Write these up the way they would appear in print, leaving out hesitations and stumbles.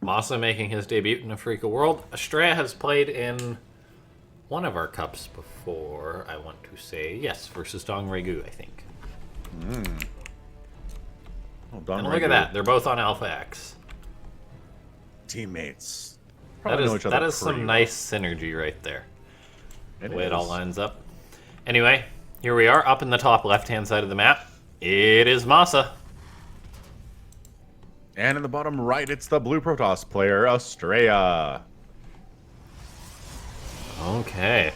MaSa making his debut in Afreeca World. Astrea has played in one of our cups before, I want to say. Yes, versus Dong Regu, I think. Well, and look at that, they're both on Alpha X. Teammates. That is some nice synergy right there. The way it all lines up. Anyway, here we are, up in the top left-hand side of the map. It is MaSa. And in the bottom right, it's the blue Protoss player, Astrea. Okay.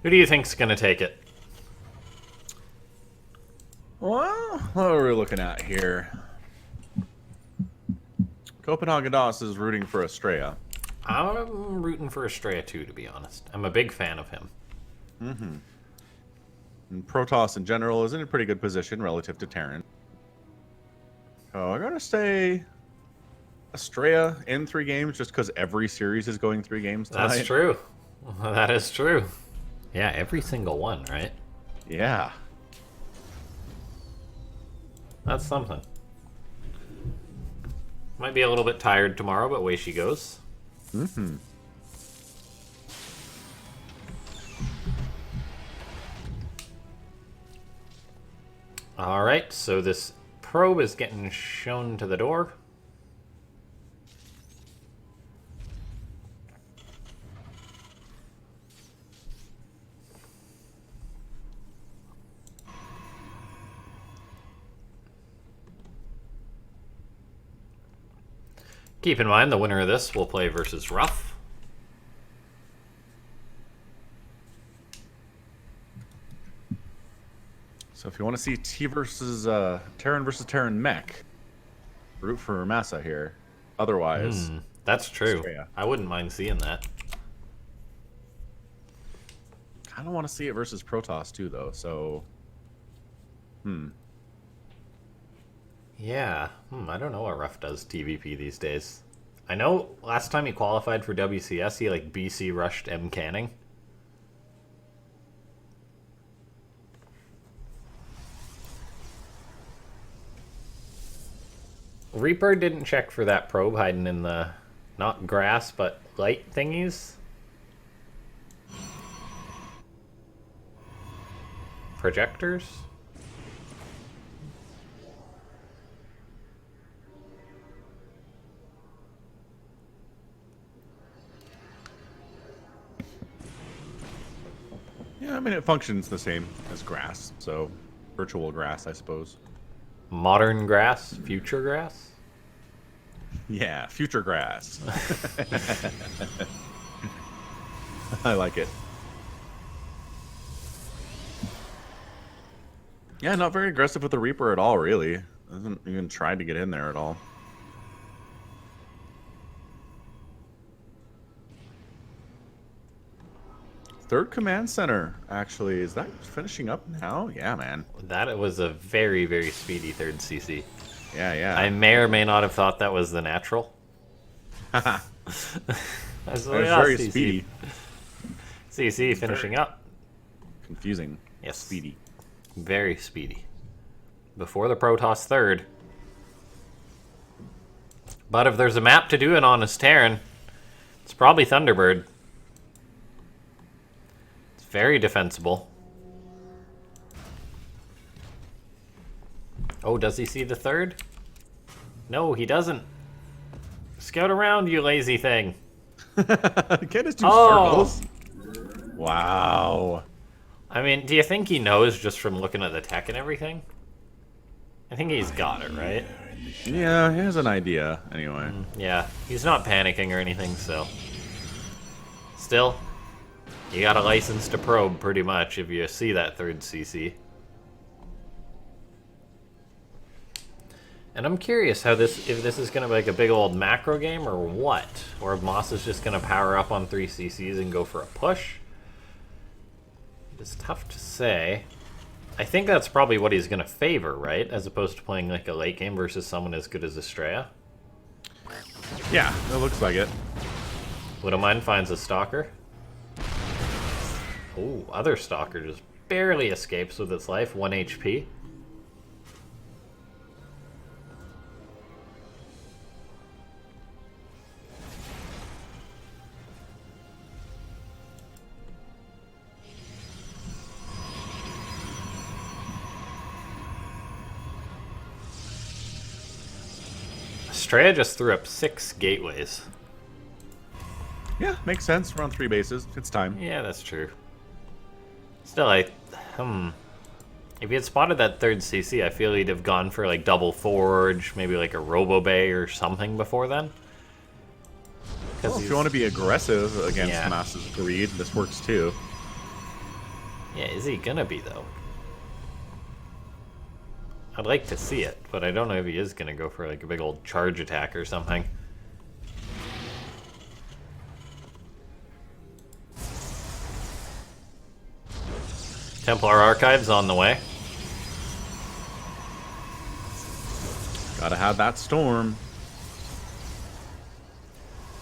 Who do you think's gonna take it? Well, what are we looking at here? Copenhagen DOS is rooting for Astrea. I'm rooting for Astrea too, to be honest. I'm a big fan of him. And Protoss in general is in a pretty good position relative to Terran. So I gotta say Astrea in 3 games just because every series is going 3 games tonight. That's true. That is true. Yeah, every single one, right? Yeah. That's something. Might be a little bit tired tomorrow, but away she goes. Alright, so this probe is getting shown to the door. Keep in mind, the winner of this will play versus Ruff. So if you want to see Terran versus Terran mech, root for MaSa here. Otherwise, that's true. Astrea. I wouldn't mind seeing that. Kind of want to see it versus Protoss too, though. So, Yeah, I don't know what Ruff does TvP these days. I know last time he qualified for WCS, he like BC rushed M Canning. Reaper didn't check for that probe hiding in the, not grass, but light thingies. Projectors? yeah, I mean, it functions the same as grass. So, virtual grass, I suppose. Modern grass? Future grass? Yeah, future grass. I like it. Yeah, not very aggressive with the Reaper at all, really. Doesn't even try to get in there at all. Third command center, actually. Is that finishing up now? Yeah, man. That was a very, very speedy third CC. Yeah, yeah. I may or may not have thought that was the natural. That's very speedy. CC finishing up. Confusing. Yes. Speedy. Very speedy. Before the Protoss third. But if there's a map to do it on as Terran, it's probably Thunderbird. It's very defensible. Oh, does he see the third? No, he doesn't. Scout around, you lazy thing. Can't just do circles. Wow. I mean, do you think he knows just from looking at the tech and everything? I think he's got it, right? Yeah, he has an idea, anyway. Yeah, he's not panicking or anything, so... Still, you got a license to probe, pretty much, if you see that third CC. And I'm curious how if this is going to be like a big old macro game or what? Or if MaSa's just going to power up on 3 CCs and go for a push? It's tough to say. I think that's probably what he's going to favor, right? As opposed to playing like a late game versus someone as good as Astrea. Yeah, it looks like it. Wouldn't mind finds a stalker. Oh, other stalker just barely escapes with its life, 1 HP. Astrea just threw up 6 gateways. Yeah, makes sense. We're on 3 bases. It's time. Yeah, that's true. Still, if he had spotted that third CC, I feel he'd have gone for like double forge, maybe like a Robo Bay or something before then. Well, if you want to be aggressive against Yeah. MaSa's greed, this works too. Yeah, is he gonna be though? I'd like to see it, but I don't know if he is gonna go for like a big old charge attack or something. Templar Archives on the way. Gotta have that storm.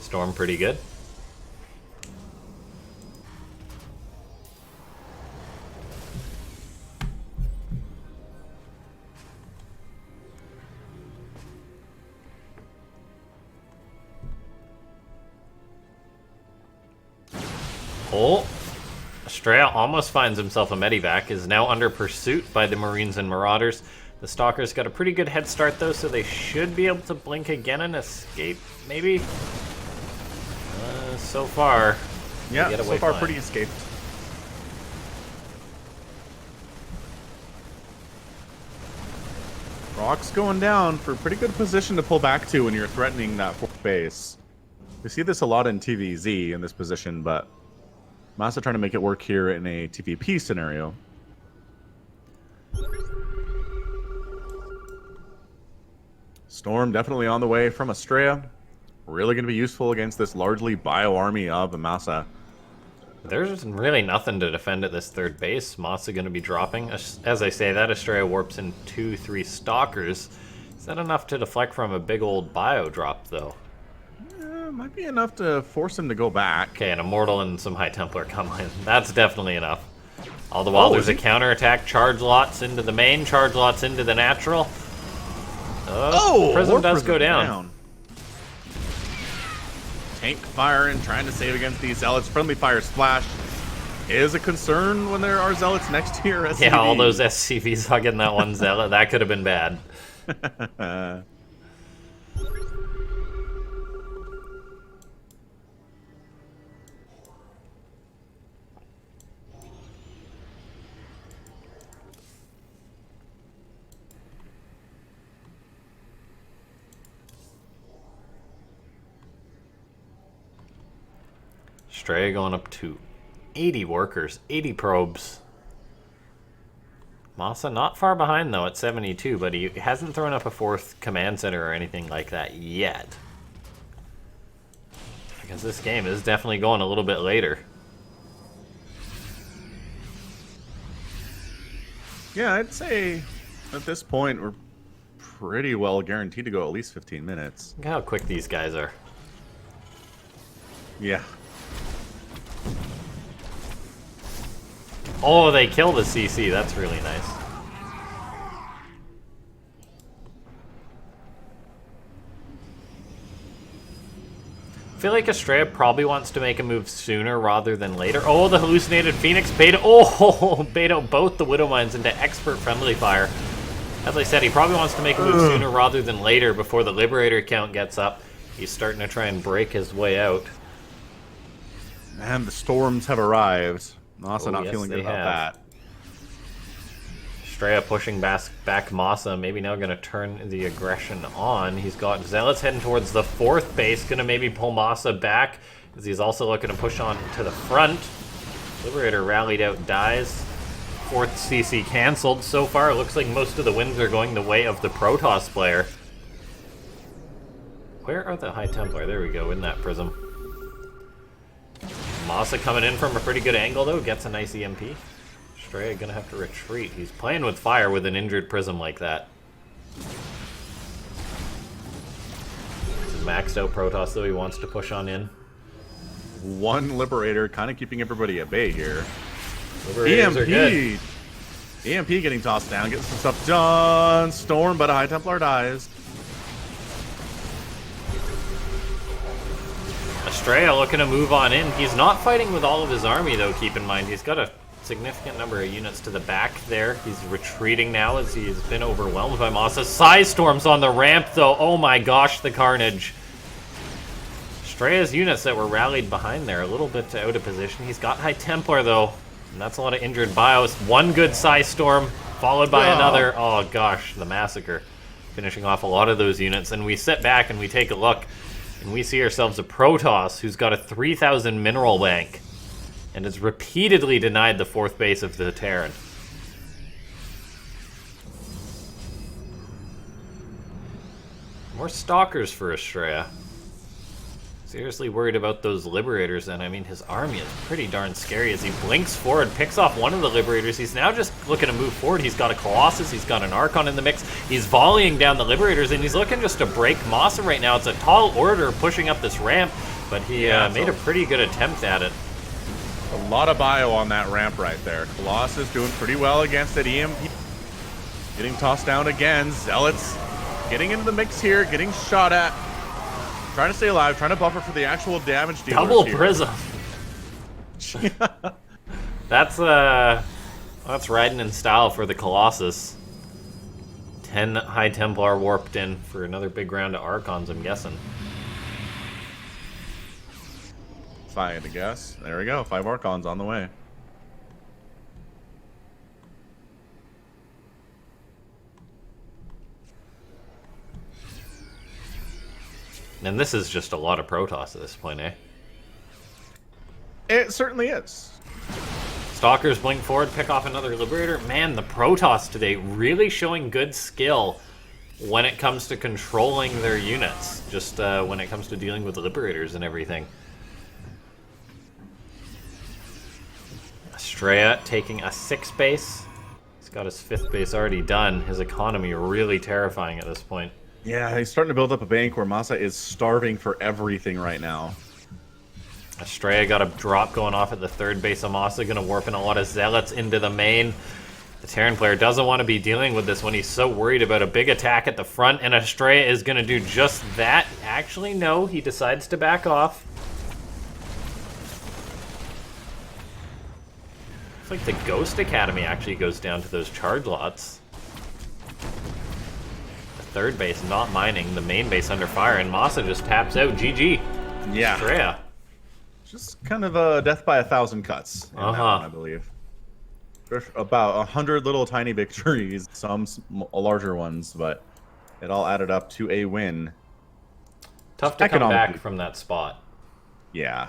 Storm pretty good. Oh, Astrea almost finds himself a medivac, is now under pursuit by the Marines and Marauders. The Stalkers got a pretty good head start though, so they should be able to blink again and escape, maybe? So far, Yeah, get so away far fine. pretty escaped. Rock's going down for a pretty good position to pull back to when you're threatening that 4th base. We see this a lot in TvZ in this position, but MaSa trying to make it work here in a TvP scenario. Storm definitely on the way from Astrea. Really going to be useful against this largely bio army of MaSa. There's really nothing to defend at this third base. MaSa going to be dropping. As I say, that Astrea warps in 2-3 Stalkers. Is that enough to deflect from a big old bio drop, though? Might be enough to force him to go back. Okay, an Immortal and some High Templar come in. That's definitely enough. All the while, there's a counterattack. Charge lots into the main, charge lots into the natural. Prism does go down. Tank firing, trying to save against these zealots. Friendly fire splash is a concern when there are zealots next to your SCV. Yeah, all those SCVs hugging that one zealot. That could have been bad. Astrea going up to 80 workers, 80 probes. MaSa not far behind though at 72, but he hasn't thrown up a 4th command center or anything like that yet. Because this game is definitely going a little bit later. Yeah, I'd say at this point we're pretty well guaranteed to go at least 15 minutes. Look how quick these guys are. Yeah. Oh, they kill the CC. That's really nice. I feel like Astrea probably wants to make a move sooner rather than later. Oh, the hallucinated Phoenix bait. Oh, bait out both the Widow Mines into expert friendly fire. As I said, he probably wants to make a move sooner rather than later before the Liberator count gets up. He's starting to try and break his way out. And the storms have arrived. MaSa not yes, feeling good they about have. that. Astrea pushing back MaSa, maybe now going to turn the aggression on. He's got Zealots heading towards the 4th base, going to maybe pull MaSa back, as he's also looking to push on to the front. Liberator rallied out, dies. 4th CC cancelled. So far, it looks like most of the wins are going the way of the Protoss player. Where are the High Templar? There we go, in that prism. MaSa coming in from a pretty good angle, though, gets a nice EMP. Astrea gonna have to retreat. He's playing with fire with an injured prism like that. This is maxed out Protoss, though. He wants to push on in. One Liberator kind of keeping everybody at bay here. Liberators are good. EMP getting tossed down, getting some stuff done. Storm, but a High Templar dies. Astrea looking to move on in. He's not fighting with all of his army, though, keep in mind. He's got a significant number of units to the back there. He's retreating now as he's been overwhelmed by MaSa. Size Storms on the ramp, though. Oh my gosh, the carnage. Astrea's units that were rallied behind there, a little bit out of position. He's got High Templar, though. And that's a lot of injured bios. One good Size Storm, followed by another. Oh gosh, the massacre. Finishing off a lot of those units. And we sit back and we take a look. And we see ourselves a Protoss who's got a 3,000 mineral bank and has repeatedly denied the 4th base of the Terran. More Stalkers for Astrea. Seriously worried about those Liberators, and I mean, his army is pretty darn scary as he blinks forward, picks off one of the Liberators. He's now just looking to move forward. He's got a Colossus, he's got an Archon in the mix. He's volleying down the Liberators, and he's looking just to break MaSa right now. It's a tall order pushing up this ramp, but he made a pretty good attempt at it. A lot of bio on that ramp right there. Colossus doing pretty well against it. EMP getting tossed down again. Zealots getting into the mix here, getting shot at. Trying to stay alive, trying to buffer for the actual damage dealers. Double here. Prism. That's riding in style for the Colossus. 10 High Templar warped in for another big round of Archons, I'm guessing. If I had to guess. There we go. 5 Archons on the way. And this is just a lot of Protoss at this point, eh? It certainly is. Stalkers blink forward, pick off another Liberator. Man, the Protoss today really showing good skill when it comes to controlling their units. Just when it comes to dealing with Liberators and everything. Astrea taking a 6th base. He's got his 5th base already done. His economy really terrifying at this point. Yeah, he's starting to build up a bank where MaSa is starving for everything right now. Astrea got a drop going off at the 3rd base of MaSa, going to warp in a lot of Zealots into the main. The Terran player doesn't want to be dealing with this when he's so worried about a big attack at the front, and Astrea is going to do just that. Actually, no, he decides to back off. It's like the Ghost Academy actually goes down to those charge lots. 3rd base not mining, the main base under fire, and MaSa just taps out. GG. Yeah. Astrea. Just kind of a death by 1,000 cuts in that one, I believe. There's about 100 little tiny victories, some larger ones, but it all added up to a win. Tough to come back from that spot. Yeah.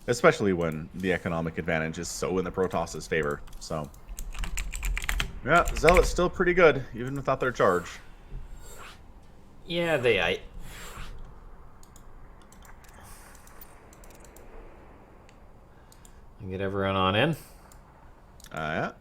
Especially when the economic advantage is so in the Protoss's favor. So, yeah, Zealot's still pretty good, even without their charge. Yeah, they... Get everyone on in. Yeah.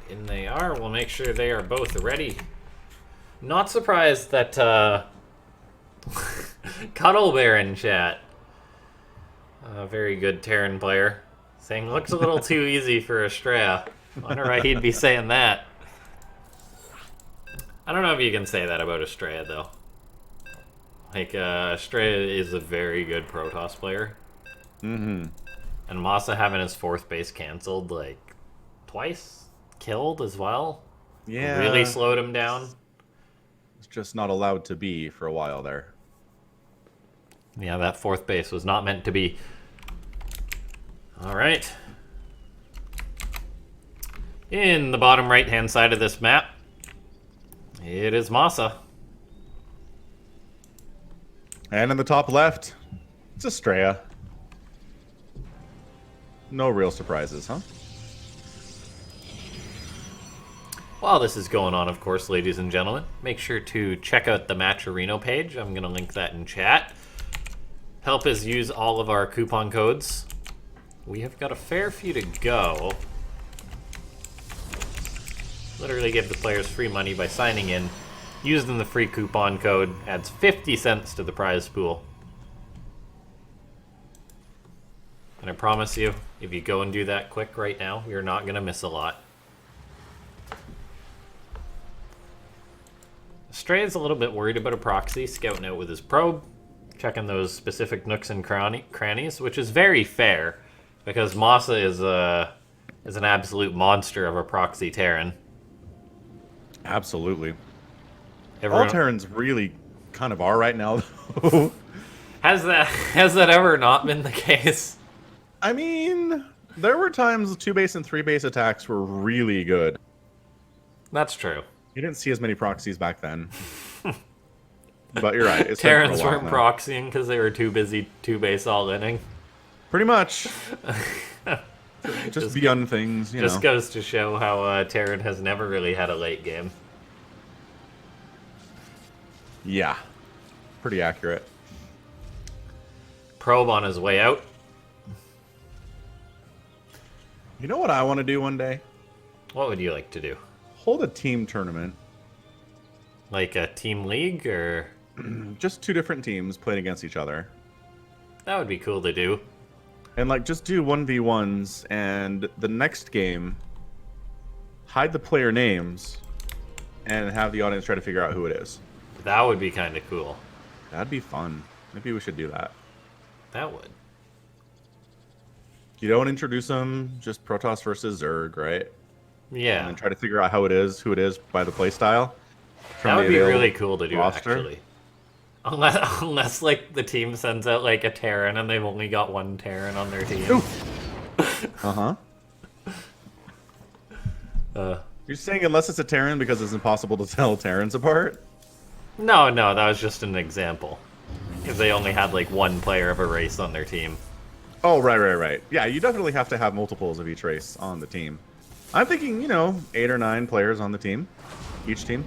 In they are. We'll make sure they are both ready. Not surprised that Cuddle Bear in chat. A very good Terran player. Saying, looks a little too easy for Astrea. Wonder why he'd be saying that. I don't know if you can say that about Astrea, though. Like, Astrea is a very good Protoss player. Mm-hmm. And MaSa having his 4th base canceled, like, twice? Killed as well? Yeah. Really slowed him down. It's just not allowed to be for a while there. Yeah, that 4th base was not meant to be. Alright. In the bottom right-hand side of this map, it is MaSa. And in the top left, it's Astrea. No real surprises, huh? While this is going on, of course, ladies and gentlemen, make sure to check out the Matcherino page. I'm going to link that in chat. Help us use all of our coupon codes We have got a fair few to go. Literally give the players free money by signing in. Using the free coupon code adds 50 cents to the prize pool. And I promise you, if you go and do that quick right now, you're not going to miss a lot. Astrea is a little bit worried about a proxy, scouting out with his probe, checking those specific nooks and crannies, which is very fair, because MaSa is an absolute monster of a proxy Terran. Absolutely. Everyone... All Terrans really kind of are right now, though. Has that ever not been the case? I mean, there were times 2-base and 3-base attacks were really good. That's true. You didn't see as many proxies back then. But you're right. It's Terrans weren't proxying because they were too busy 2-base all-inning. Pretty much. just beyond things, you know. Just goes to show how Terran has never really had a late game. Yeah. Pretty accurate. Probe on his way out. You know what I want to do one day? What would you like to do? Hold a team tournament. Like a team league, or...? Just 2 different teams playing against each other. That would be cool to do. And, like, just do 1v1s, and the next game, hide the player names, and have the audience try to figure out who it is. That would be kind of cool. That'd be fun. Maybe we should do that. That would. You don't introduce them, just Protoss versus Zerg, right? Yeah. And then try to figure out who it is by the playstyle. That would be really cool to do, actually. Unless, like, the team sends out, like, a Terran and they've only got 1 Terran on their team. You're saying unless it's a Terran because it's impossible to tell Terrans apart? No, that was just an example. If they only had, like, 1 player of a race on their team. Oh, right. Yeah, you definitely have to have multiples of each race on the team. I'm thinking, 8 or 9 players on the team. Each team.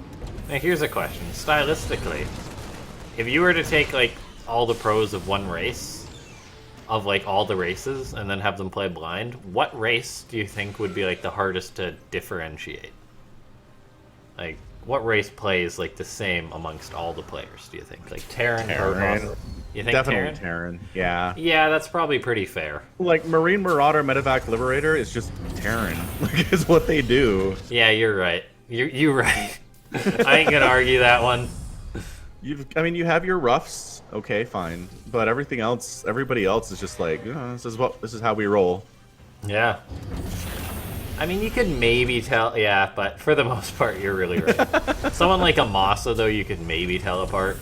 Now, here's a question. Stylistically, if you were to take, like, all the pros of one race, of, like, all the races, and then have them play blind, what race do you think would be, like, the hardest to differentiate? Like, what race plays, like, the same amongst all the players, do you think? Like, Terran. Or you think Definitely Terran? Yeah. Yeah, that's probably pretty fair. Like, Marine, Marauder, Medevac, Liberator is just Terran. Like, is what they do. Yeah, you're right. You're right. I ain't gonna argue that one. You have your roughs, okay, fine, but everybody else is just like, this is how we roll. Yeah. I mean, you could maybe tell, yeah, but for the most part, you're really right. Someone like a MaSa, though, you could maybe tell apart,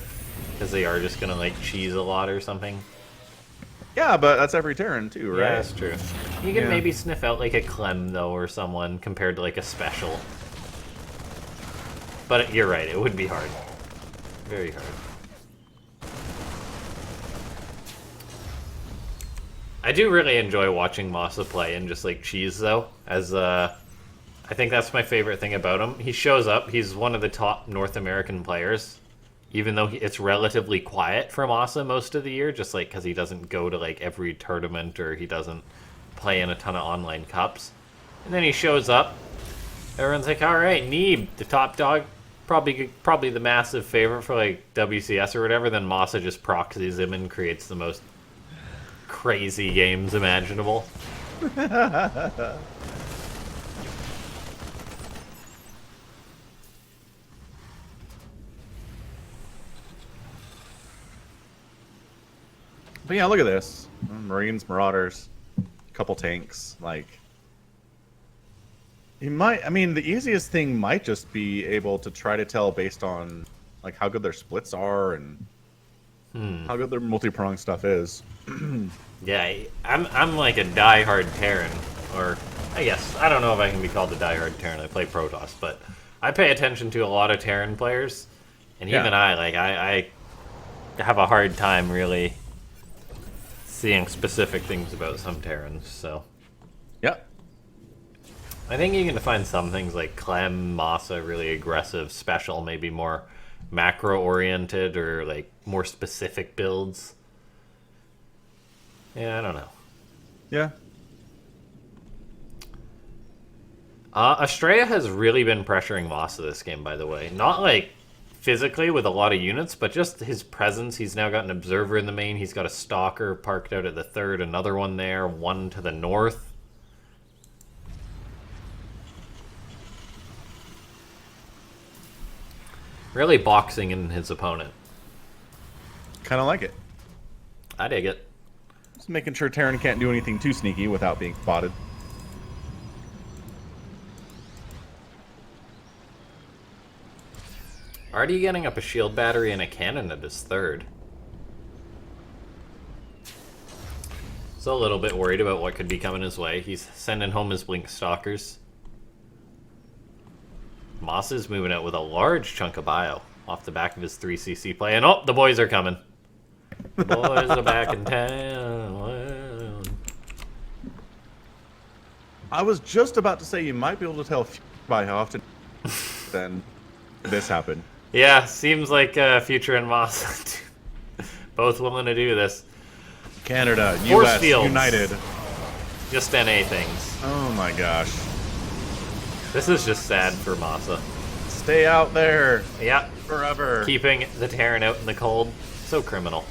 because they are just gonna, like, cheese a lot or something. Yeah, but that's every Terran, too, right? Yeah, that's true. You could maybe sniff out, like, a Clem, though, or someone, compared to, like, a Special. But you're right, it would be hard. Very hard. I do really enjoy watching MaSa play and just, like, cheese, though, as, I think that's my favorite thing about him. He shows up, he's one of the top North American players, even though it's relatively quiet for MaSa most of the year, just, like, because he doesn't go to, like, every tournament, or he doesn't play in a ton of online cups. And then he shows up, everyone's like, alright, Neeb, the top dog, probably the massive favorite for, like, WCS or whatever, then MaSa just proxies him and creates the most crazy games imaginable. But yeah, look at this. Marines, Marauders, couple tanks, like... the easiest thing might just be able to try to tell based on, like, how good their splits are and how good their multi-pronged stuff is. Yeah, I'm like a die-hard Terran, or I guess, I don't know if I can be called a die-hard Terran, I play Protoss, but I pay attention to a lot of Terran players, and even I have a hard time really seeing specific things about some Terrans, so... Yep. I think you can find some things like Clem, MaSa, really aggressive, special, maybe more macro-oriented, or like more specific builds. Yeah, I don't know. Yeah. Astrea has really been pressuring MaSa this game, by the way. Not like physically with a lot of units, but just his presence. He's now got an observer in the main. He's got a stalker parked out at the third, another one there, one to the north. Really boxing in his opponent. Kind of like it. I dig it. Just making sure Terran can't do anything too sneaky without being spotted. Already getting up a shield battery and a cannon at his third. So a little bit worried about what could be coming his way. He's sending home his blink stalkers. MaSa's moving out with a large chunk of bio off the back of his 3cc play. And oh, the boys are coming. The boys are back in town. I was just about to say you might be able to tell by how often then this happened. Yeah, seems like Future and MaSa both willing to do this. Canada, Force US, fields. United. Just NA things. Oh my gosh. This is just sad for MaSa. Stay out there. Yeah. Forever. Keeping the Terran out in the cold. So criminal.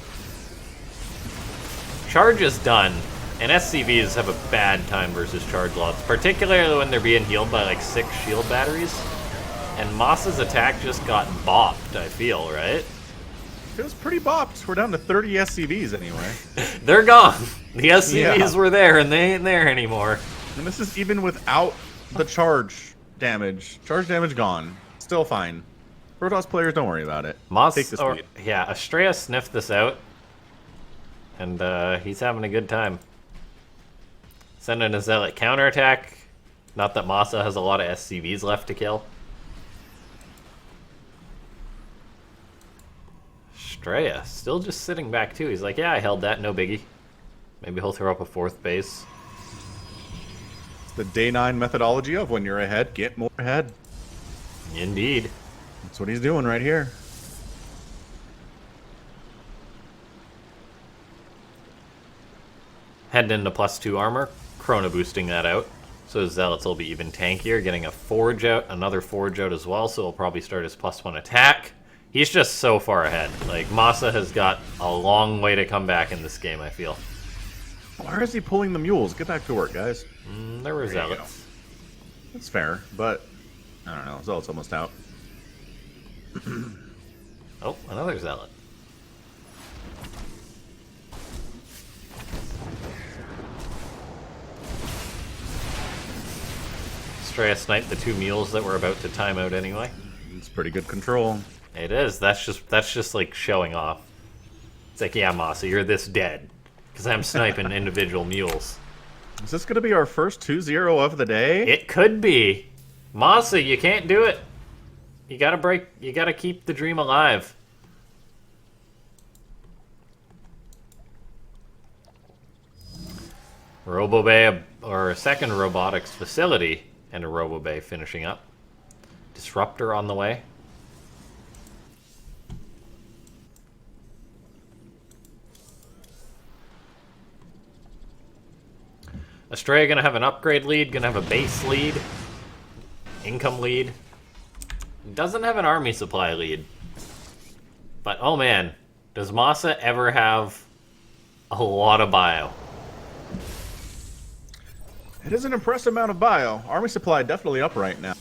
Charge is done. And SCVs have a bad time versus charge lots. Particularly when they're being healed by like 6 shield batteries. And MaSa's attack just got bopped, I feel, right? It was pretty bopped. We're down to 30 SCVs anyway. They're gone. The SCVs Yeah. were there and they ain't there anymore. And this is even without the charge damage. Charge damage gone. Still fine. Protoss players, don't worry about it. Take this lead. Yeah, Astrea sniffed this out. And he's having a good time. Sending a Zealot counterattack. Not that MaSa has a lot of SCVs left to kill. Astrea still just sitting back too. He's like, yeah, I held that, no biggie. Maybe he'll throw up a 4th base. It's the day 9 methodology of when you're ahead, get more ahead. Indeed. That's what he's doing right here. Heading into +2 armor. Chrono boosting that out. So his Zealots will be even tankier. Getting a Forge out, another Forge out as well. So he'll probably start his +1 attack. He's just so far ahead. Like, MaSa has got a long way to come back in this game, I feel. Why is he pulling the mules? Get back to work, guys. There were Zealots. That's fair, but I don't know. Zealot's almost out. Oh, another Zealot. Astrea sniped the 2 mules that were about to time out anyway. It's pretty good control. It is. That's just like showing off. It's like, yeah, MaSa, you're this dead. Because I'm sniping individual mules. Is this going to be our first 2-0 of the day? It could be. MaSa, you can't do it. You gotta keep the dream alive. Robobay, or a second robotics facility, and a Robobay finishing up. Disruptor on the way. Astrea gonna have an upgrade lead, gonna have a base lead, income lead. Doesn't have an army supply lead. But oh man, does MaSa ever have a lot of bio? It is an impressive amount of bio. Army supply definitely up right now.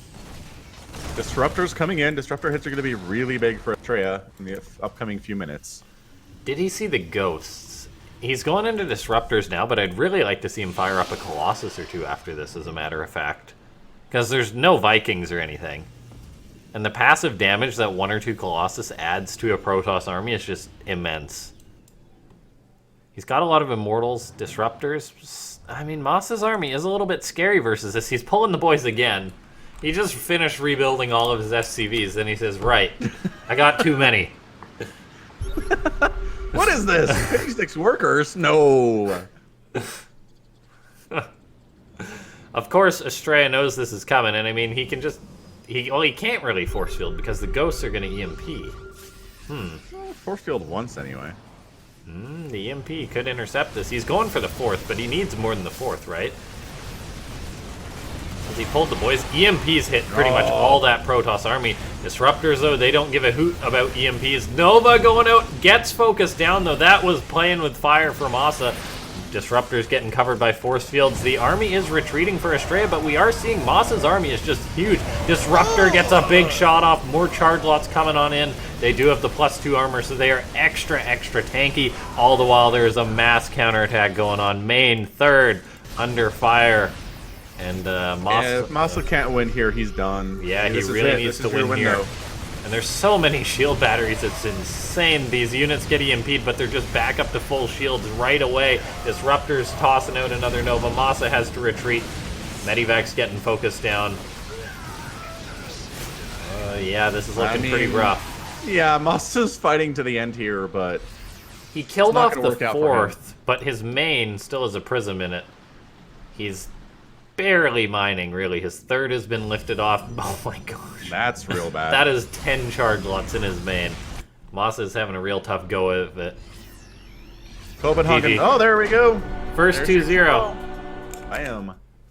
Disruptors coming in. Disruptor hits are going to be really big for Astrea in the upcoming few minutes. Did he see the ghosts? He's going into Disruptors now, but I'd really like to see him fire up a Colossus or 2 after this, as a matter of fact. Because there's no Vikings or anything. And the passive damage that 1 or 2 Colossus adds to a Protoss army is just immense. He's got a lot of Immortals, Disruptors. I mean, MaSa's army is a little bit scary versus this. He's pulling the boys again. He just finished rebuilding all of his SCVs, then he says, right, I got too many. What is this? 56 workers? No. Of course, Astrea knows this is coming, and I mean, he can just... he can't really force field because the ghosts are going to EMP. Force field once anyway. The EMP could intercept this. He's going for the 4th, but he needs more than the 4th, right? As he pulled the boys, EMPs hit pretty much all that Protoss army. Disruptors, though, they don't give a hoot about EMPs. Nova going out, gets focused down, though. That was playing with fire for MaSa. Disruptors getting covered by force fields. The army is retreating for Astrea, but we are seeing MaSa's army is just huge. Disruptor gets a big shot off. More charge lots coming on in. They do have the +2 armor, so they are extra tanky. All the while, there is a mass counterattack going on. Main, third, under fire. And MaSa... if MaSa can't win here, he's done. Yeah, he really needs to win here. And there's so many shield batteries, it's insane. These units get EMP'd, but they're just back up to full shields right away. Disruptors tossing out another Nova. MaSa has to retreat. Medivac's getting focused down. Yeah, this is looking pretty rough. Yeah, MaSa's fighting to the end here, but... He killed off the fourth, but his main still has a prism in it. He's barely mining, really. His third has been lifted off. Oh my gosh. That's real bad. That is 10 charge lots in his main. MaSa is having a real tough go of it. Copenhagen. Oh, there we go. First 2-0. Bam.